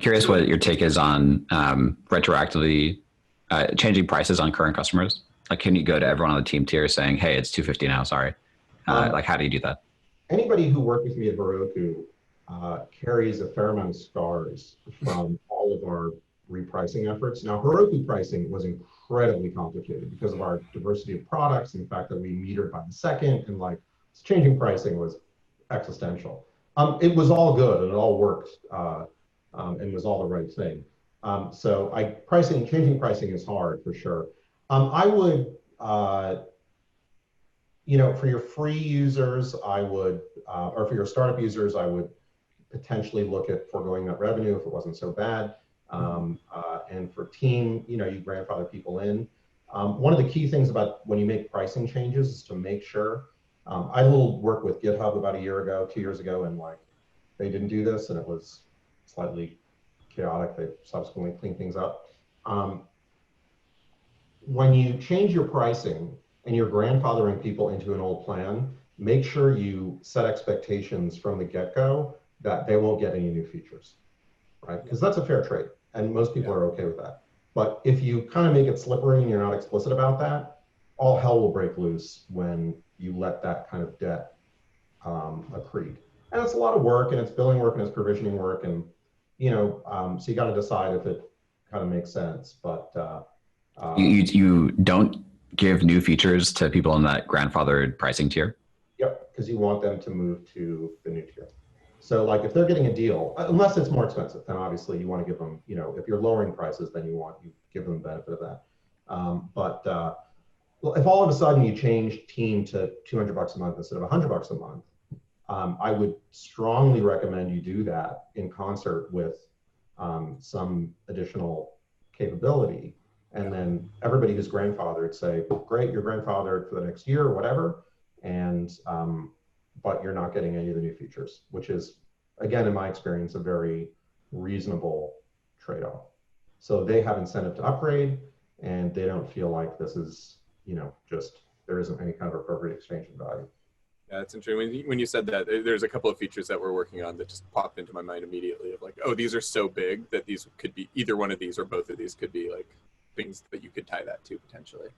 Curious what your take is on retroactively changing prices on current customers. Like, can you go to everyone on the team tier saying, "Hey, it's $250 now. Sorry." Um, Like, how do you do that? Anybody who worked with me at Heroku carries a fair amount of scars from all of our repricing efforts. Now, Heroku pricing was incredibly complicated because of our diversity of products and the fact that we metered by the second, and like changing pricing was existential. It was all good and it all worked and was all the right thing. Changing pricing is hard for sure. I would for your free users, I would, or for your startup users, I would potentially look at foregoing that revenue if it wasn't so bad. And for team, you grandfather people in. One of the key things about when you make pricing changes is to make sure. I did a little work with GitHub about a year ago, 2 years ago, and like they didn't do this, and it was slightly chaotic. They subsequently cleaned things up. When you change your pricing and you're grandfathering people into an old plan, make sure you set expectations from the get-go that they won't get any new features, right? Because that's a fair trade, and most people are okay with that. But if you kind of make it slippery and you're not explicit about that, all hell will break loose when you let that kind of debt accrete. And it's a lot of work, and it's billing work, and it's provisioning work, and so you got to decide if it kind of makes sense. But You don't give new features to people in that grandfathered pricing tier? Yep, because you want them to move to the new tier. So like if they're getting a deal, unless it's more expensive, then obviously you want to give them, if you're lowering prices, then you give them the benefit of that. Well, if all of a sudden you change team to $200 a month instead of $100 a month, I would strongly recommend you do that in concert with some additional capability. And then everybody who's grandfathered say, great, you're grandfathered for the next year or whatever. And, but you're not getting any of the new features, which is, again, in my experience, a very reasonable trade-off. So they have incentive to upgrade, and they don't feel like this is, just, there isn't any kind of appropriate exchange in value. Yeah, it's interesting. When you said that, there's a couple of features that we're working on that just popped into my mind immediately of like, oh, these are so big that these could be, either one of these or both of these could be like things that you could tie that to potentially.